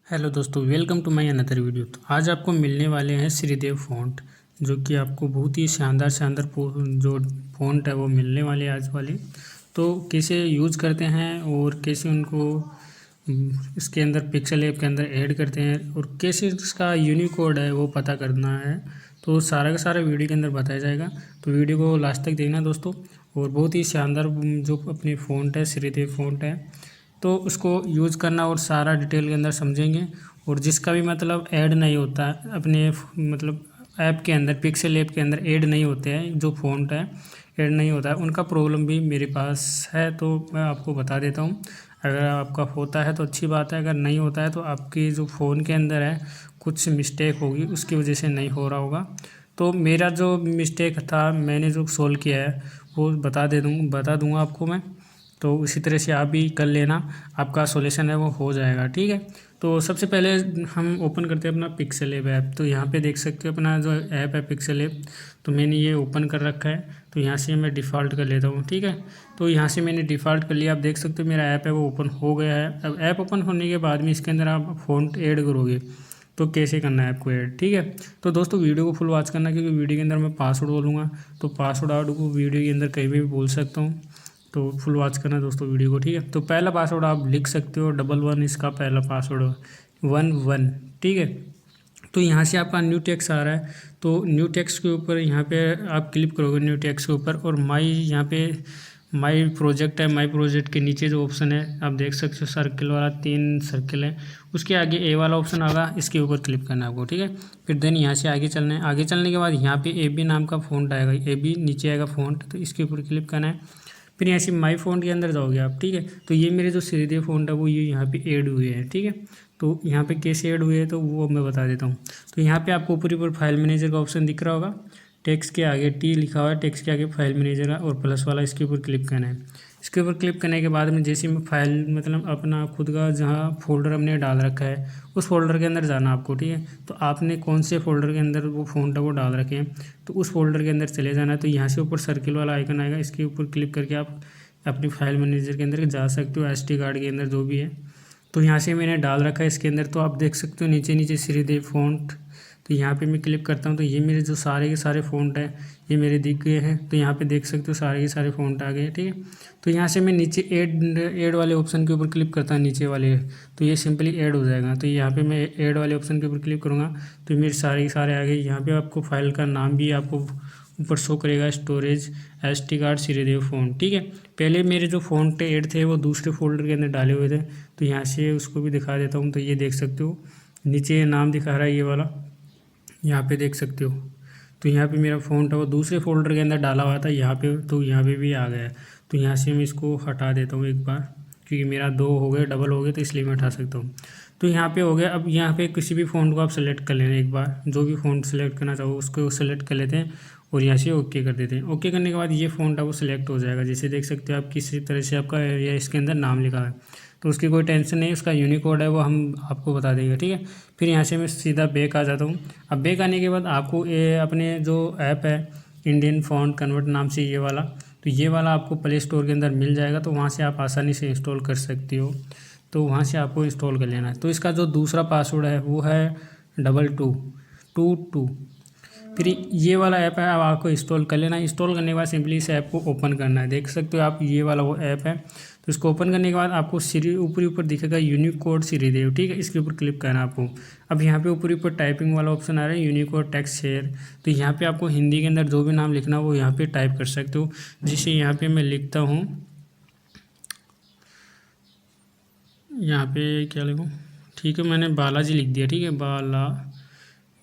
Hello दोस्तों, welcome to my another video. तो आज आपको मिलने वाले हैं श्रीदेव फ़ॉन्ट, जो कि आपको बहुत ही शानदार शानदार जो फ़ॉन्ट है वो मिलने वाले हैं आज वाले। तो कैसे यूज़ करते हैं और कैसे उनको इसके अंदर पिक्सल ऐप के अंदर ऐड करते हैं और कैसे इसका यूनिकोड है वो पता करना है। तो सारा का सारा वीडियो के अंदर बताया जाएगा, तो वीडियो को लास्ट तक देखना दोस्तों। और बहुत ही शानदार जो अपनी फ़ॉन्ट है, श्रीदेव फ़ॉन्ट है, तो उसको यूज़ करना और सारा डिटेल के अंदर समझेंगे। और जिसका भी मतलब ऐड नहीं होता है अपने मतलब ऐप के अंदर, पिक्सल ऐप के अंदर ऐड नहीं होते हैं, जो फ़ॉन्ट है ऐड नहीं होता है, उनका प्रॉब्लम भी मेरे पास है, तो मैं आपको बता देता हूँ। अगर आपका होता है तो अच्छी बात है, अगर नहीं होता है तो आपकी जो फ़ोन के अंदर है कुछ मिस्टेक होगी, उसकी वजह से नहीं हो रहा होगा। तो मेरा जो मिस्टेक था, मैंने जो सोल्व किया है वो बता दूँगा आपको मैं। तो इसी तरह से आप भी कर लेना, आपका सॉल्यूशन है वो हो जाएगा, ठीक है। तो सबसे पहले हम ओपन करते हैं अपना पिक्सल ऐप। तो यहाँ पे देख सकते हो अपना जो ऐप है पिक्सल ऐप, तो मैंने ये ओपन कर रखा है। तो यहाँ से मैं डिफ़ॉल्ट कर लेता हूँ, ठीक है। तो यहाँ से मैंने डिफ़ॉल्ट कर लिया। आप देख सकते हो मेरा ऐप है वो ओपन हो गया है। अब ऐप ओपन होने के बाद में इसके अंदर आप फ़ॉन्ट ऐड करोगे, तो कैसे करना है आपको ऐड, ठीक है। तो दोस्तों वीडियो को फुल वॉच करना, क्योंकि वीडियो के अंदर मैं पासवर्ड बोलूँगा, तो पासवर्ड आउट को वीडियो के अंदर कहीं भी बोल सकता हूँ। तो फुल वॉच करना दोस्तों वीडियो को, ठीक है। तो पहला पासवर्ड आप लिख सकते हो 11 इसका पहला पासवर्ड 11, ठीक है। तो यहाँ से आपका न्यू टेक्स्ट आ रहा है, तो न्यू टेक्स्ट के ऊपर यहाँ पे आप क्लिक करोगे न्यू टेक्स्ट के ऊपर, और माई यहाँ पे माई प्रोजेक्ट है। माई प्रोजेक्ट के नीचे जो ऑप्शन है आप देख सकते हो सर्कल वाला, 3 सर्कल है, उसके आगे ए वाला ऑप्शन आएगा, इसके ऊपर क्लिक करना है आपको, ठीक है। फिर देन यहाँ से आगे चलना है। आगे चलने के बाद यहाँ पे ए बी नाम का फ़ॉन्ट आएगा, ए बी नीचे आएगा फ़ॉन्ट, तो इसके ऊपर क्लिक करना है। फिर यहाँ से माई फ़ॉन्ट के अंदर जाओगे आप, ठीक है। तो ये मेरे जो श्रीदेव फ़ॉन्ट है वो ये यहाँ पे ऐड हुए हैं, ठीक है। तो यहाँ पे कैसे ऐड हुए हैं तो वो मैं बता देता हूँ। तो यहाँ पे आपको ऊपर ऊपर फाइल मैनेजर का ऑप्शन दिख रहा होगा, टेक्स्ट के आगे टी लिखा हुआ है, टेक्स्ट के आगे फाइल मैनेजर है और प्लस वाला, इसके ऊपर क्लिक करना है। इसके ऊपर क्लिक करने के बाद में जैसे मैं फाइल मतलब अपना खुद का जहाँ फोल्डर हमने डाल रखा है उस फोल्डर के अंदर जाना आपको, ठीक है। तो आपने कौन से फोल्डर के अंदर वो फ़ॉन्ट है वो डाल रखे हैं, तो उस फोल्डर के अंदर चले जाना है। तो यहाँ से ऊपर सर्किल वाला आइकन आएगा, इसके ऊपर क्लिक करके आप अपनी फाइल मैनेजर के अंदर जा सकते हो, एसडी कार्ड के अंदर जो भी है। तो यहाँ से मैंने डाल रखा है इसके अंदर, तो आप देख सकते हो नीचे नीचे श्रीदेव फ़ॉन्ट। तो यहाँ पे मैं क्लिक करता हूँ, तो ये मेरे जो सारे के सारे फ़ॉन्ट हैं ये मेरे दिख गए हैं। तो यहाँ पे देख सकते हो सारे के सारे फ़ॉन्ट आ गए हैं, ठीक है। तो यहाँ से मैं नीचे ऐड वाले ऑप्शन के ऊपर क्लिक करता हूँ, नीचे वाले, तो ये सिंपली ऐड हो जाएगा। तो यहाँ पे मैं ऐड वाले ऑप्शन के ऊपर क्लिक करूँगा तो मेरे सारे के सारे आ गए। यहाँ पे आपको फाइल का नाम भी आपको ऊपर शो करेगा, स्टोरेज एसडी कार्ड श्रीदेव फ़ॉन्ट, ठीक है। पहले मेरे जो फ़ॉन्ट ऐड थे वो दूसरे फोल्डर के अंदर डाले हुए थे, तो यहाँ से उसको भी दिखा देता हूँ। तो ये देख सकते हो नीचे नाम दिखा रहा है ये वाला, यहाँ पे देख सकते हो। तो यहाँ पे मेरा फ़ॉन्ट है वो दूसरे फोल्डर के अंदर डाला हुआ था यहाँ पे, तो यहाँ पे भी आ गया है। तो यहाँ से मैं इसको हटा देता हूँ एक बार, क्योंकि मेरा 2 हो गए, डबल हो गए, तो इसलिए मैं हटा सकता हूँ। तो यहाँ पे हो गया। अब यहाँ पे किसी भी फ़ॉन्ट को आप सेलेक्ट कर लेना, एक बार जो भी फ़ॉन्ट सेलेक्ट करना चाहो उसको सेलेक्ट कर लेते हैं और यहाँ से ओके कर देते हैं। ओके करने के बाद ये फ़ॉन्ट है वो सिलेक्ट हो जाएगा। जैसे देख सकते हो आप किसी तरह से आपका या इसके अंदर नाम लिखा है, तो उसकी कोई टेंशन नहीं, उसका यूनिकोड है वो हम आपको बता देंगे, ठीक है। फिर यहाँ से मैं सीधा बैक आ जाता हूँ। अब बैक आने के बाद आपको ये अपने जो ऐप है इंडियन फ़ॉन्ट कन्वर्ट नाम से ये वाला, तो ये वाला आपको प्ले स्टोर के अंदर मिल जाएगा, तो वहाँ से आप आसानी से इंस्टॉल कर सकते हो। तो वहाँ से आपको इंस्टॉल कर लेना है। तो इसका जो दूसरा पासवर्ड है वो है 2222। फिर ये वाला ऐप है, अब आपको इंस्टॉल कर लेना है। इंस्टॉल करने के बाद सिंपली इस ऐप को ओपन करना है। देख सकते हो आप ये वाला वो ऐप है। तो इसको ओपन करने के बाद आपको श्री ऊपर ऊपर दिखेगा यूनिकोड श्रीदेव, ठीक है। इसके ऊपर क्लिक करना है आपको। अब यहाँ पे ऊपर ऊपर टाइपिंग वाला ऑप्शन आ रहा है यूनिकोड टेक्स्ट शेयर, तो यहाँ पे आपको हिंदी के अंदर जो भी नाम लिखना हो वो यहाँ पे टाइप कर सकते हो। जिसे यहाँ पे मैं लिखता हूँ, यहाँ पे क्या लिखूँ, ठीक है, मैंने बालाजी लिख दिया, ठीक है,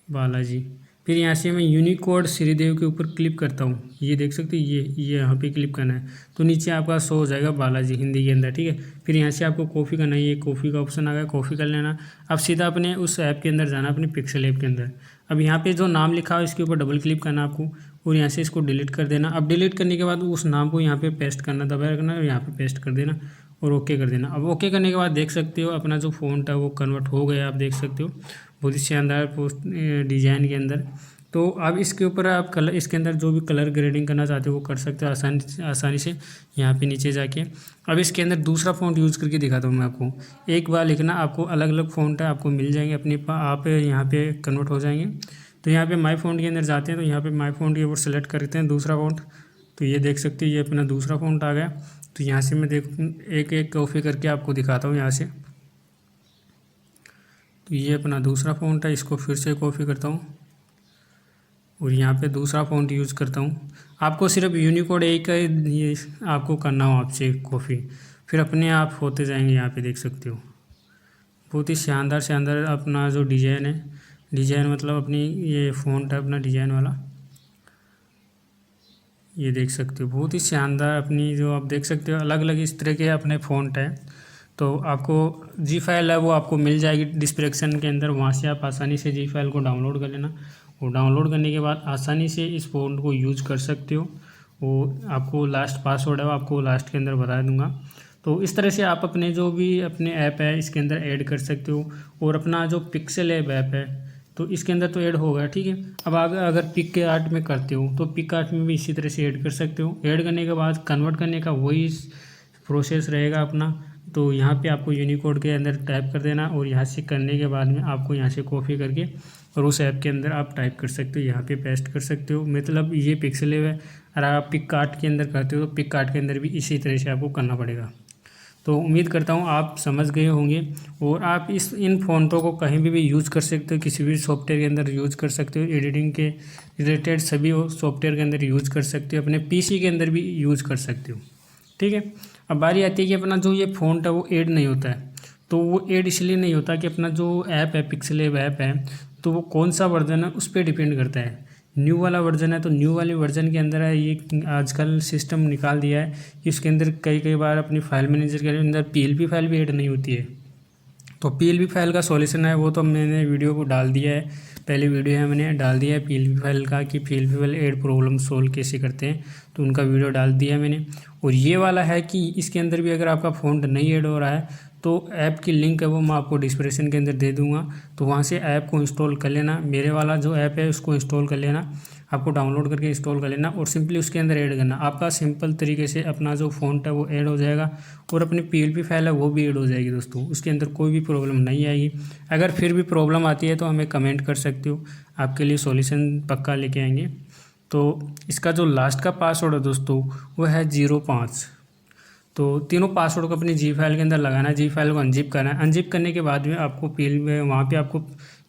बालाजी। फिर यहाँ से मैं यूनिकोड श्रीदेव के ऊपर क्लिक करता हूँ, ये देख सकते हो, ये यहाँ पे क्लिक करना है। तो नीचे आपका शो हो जाएगा बालाजी हिंदी के अंदर, ठीक है। फिर यहाँ से आपको कॉपी करना है, ये कॉपी का ऑप्शन आ गया, कॉपी कर लेना। अब सीधा अपने उस ऐप के अंदर जाना, अपने पिक्सल ऐप के अंदर। अब यहाँ पे जो नाम लिखा है इसके ऊपर डबल क्लिक करना आपको, और यहाँ से इसको डिलीट कर देना। अब डिलीट करने के बाद उस नाम को यहाँ पे पेस्ट करना, दबाए रखना और यहाँ पे पेस्ट कर देना और ओके कर देना। अब ओके करने के बाद देख सकते हो अपना जो फ़ॉन्ट है वो कन्वर्ट हो गया, आप देख सकते हो बहुत ही शानदार पोस्ट डिज़ाइन के अंदर। तो अब इसके ऊपर आप कलर, इसके अंदर जो भी कलर ग्रेडिंग करना चाहते हो वो कर सकते हो आसानी से यहाँ पे नीचे जाके। अब इसके अंदर दूसरा फ़ॉन्ट यूज़ करके दिखाता हूँ मैं आपको। एक बार लिखना, आपको अलग अलग फ़ॉन्ट है आपको मिल जाएंगे अपने आप यहाँ पे कन्वर्ट हो जाएंगे। तो यहाँ पे माई फ़ॉन्ट के अंदर जाते हैं, तो यहाँ पे माई फ़ॉन्ट के ऊपर सेलेक्ट करते हैं दूसरा फ़ॉन्ट। तो ये देख सकते हो ये अपना दूसरा फ़ॉन्ट आ गया। तो यहाँ से मैं एक एक कॉपी करके आपको दिखाता हूँ यहाँ से। तो ये अपना दूसरा फ़ॉन्ट है, इसको फिर से कॉपी करता हूँ और यहाँ पे दूसरा फ़ॉन्ट यूज़ करता हूँ। आपको सिर्फ यूनिकोड एक ये आपको करना हो आपसे कॉपी, फिर अपने आप होते जाएंगे। यहाँ पे देख सकते हो बहुत ही शानदार अपना जो डिज़ाइन है, डिज़ाइन मतलब अपनी ये फ़ॉन्ट है अपना डिज़ाइन वाला, ये देख सकते हो बहुत ही शानदार अपनी जो आप देख सकते हो अलग अलग इस तरह के अपने फ़ॉन्ट है। तो आपको जी फाइल है वो आपको मिल जाएगी डिस्क्रिप्शन के अंदर, वहाँ से आप आसानी से जी फाइल को डाउनलोड कर लेना। और डाउनलोड करने के बाद आसानी से इस फ़ॉन्ट को यूज कर सकते हो। वो आपको लास्ट पासवर्ड है वो आपको लास्ट के अंदर बता दूंगा। तो इस तरह से आप अपने जो भी अपने ऐप है इसके अंदर ऐड कर सकते हो। और अपना जो पिक्सेल ऐप है तो इसके अंदर तो ऐड होगा, ठीक है। अब अगर पिक के आर्ट में करते हो तो पिक आर्ट में भी इसी तरह से ऐड कर सकते हो। ऐड करने के बाद कन्वर्ट करने का वही प्रोसेस रहेगा अपना। तो यहाँ पे आपको यूनिकोड के अंदर टाइप कर देना और यहाँ से करने के बाद में आपको यहाँ से कॉपी करके और उस ऐप के अंदर आप टाइप कर सकते हो, यहाँ पे पेस्ट कर सकते हो। मतलब ये पिक्सेल ऐप है। और आप पिक आर्ट के अंदर करते हो तो पिक आर्ट के अंदर भी इसी तरह से आपको करना पड़ेगा। तो उम्मीद करता हूँ आप समझ गए होंगे। और आप इन फ़ॉन्टों को कहीं भी यूज़ कर सकते हो, किसी भी सॉफ्टवेयर के अंदर यूज़ कर सकते हो। एडिटिंग के रिलेटेड सभी सॉफ्टवेयर के अंदर यूज़ कर सकते हो, अपने पीसी के अंदर भी यूज़ कर सकते हो, ठीक है। अब बारी आती है कि अपना जो ये फ़ॉन्ट है वो ऐड नहीं होता है। तो वो ऐड इसलिए नहीं होता कि अपना जो ऐप है पिक्सेल ऐप है तो वो कौन सा वर्जन है उस पर डिपेंड करता है। न्यू वाला वर्जन है तो न्यू वाले वर्जन के अंदर है ये आजकल सिस्टम निकाल दिया है कि उसके अंदर कई बार अपनी फाइल मैनेजर के अंदर पीएलपी फाइल भी ऐड नहीं होती है। तो पीएलपी फाइल का सॉल्यूशन है वो तो मैंने वीडियो को डाल दिया है, पहले वीडियो है मैंने डाल दिया है पीएलपी फाइल का कि PLP file add problem solve कैसे करते हैं, तो उनका वीडियो डाल दिया है मैंने। और ये वाला है कि इसके अंदर भी अगर आपका फ़ॉन्ट नहीं ऐड हो रहा है तो ऐप की लिंक है वो मैं आपको डिस्क्रिप्शन के अंदर दे दूंगा। तो वहाँ से ऐप को इंस्टॉल कर लेना, मेरे वाला जो ऐप है उसको इंस्टॉल कर लेना, आपको डाउनलोड करके इंस्टॉल कर लेना और सिंपली उसके अंदर ऐड करना। आपका सिंपल तरीके से अपना जो फ़ॉन्ट है वो ऐड हो जाएगा और अपनी पीएलपी फाइल है वो भी ऐड हो जाएगी दोस्तों। उसके अंदर कोई भी प्रॉब्लम नहीं आएगी। अगर फिर भी प्रॉब्लम आती है तो हमें कमेंट कर सकते हो, आपके लिए सॉल्यूशन पक्का लेके आएंगे। तो इसका जो लास्ट का पासवर्ड है दोस्तों वो है 05। तो तीनों पासवर्ड को अपनी जी फाइल के अंदर लगाना है, जी फाइल को अनजिप करना है। अनजिप करने के बाद में आपको वहाँ पे आपको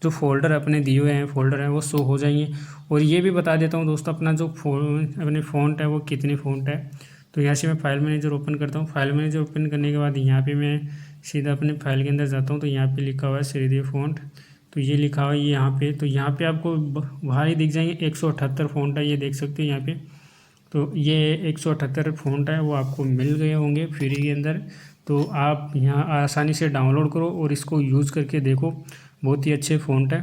जो फोल्डर अपने दिए हुए हैं फोल्डर हैं वो शो हो जाएंगे। और ये भी बता देता हूँ दोस्तों अपना जो अपने फ़ॉन्ट है वो कितने फ़ॉन्ट है। तो यहाँ से मैं फाइल मैनेजर ओपन करता हूँ। फाइल मैनेजर ओपन करने के बाद यहाँ पर मैं सीधा अपने फाइल के अंदर जाता हूँ। तो यहाँ पर लिखा हुआ है श्रीदेव फ़ॉन्ट, तो ये लिखा हुआ है ये यहाँ पे। तो यहाँ पे आपको बाहर ही दिख जाएंगे 178 फ़ॉन्ट है, ये देख सकते हो यहाँ पे। तो ये 178 फ़ॉन्ट है वो आपको मिल गए होंगे फ्री के अंदर। तो आप यहाँ आसानी से डाउनलोड करो और इसको यूज़ करके देखो, बहुत ही अच्छे फ़ॉन्ट है।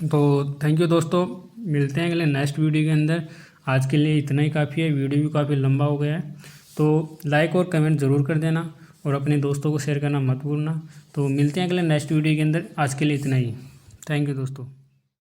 तो थैंक यू दोस्तों, मिलते हैं अगले नेक्स्ट वीडियो के अंदर। आज के लिए इतना ही काफ़ी है, वीडियो भी काफ़ी लंबा हो गया है। तो लाइक और कमेंट ज़रूर कर देना और अपने दोस्तों को शेयर करना मत भूलना। तो मिलते हैं अगले नेक्स्ट वीडियो के अंदर, आज के लिए इतना ही। थैंक यू दोस्तों।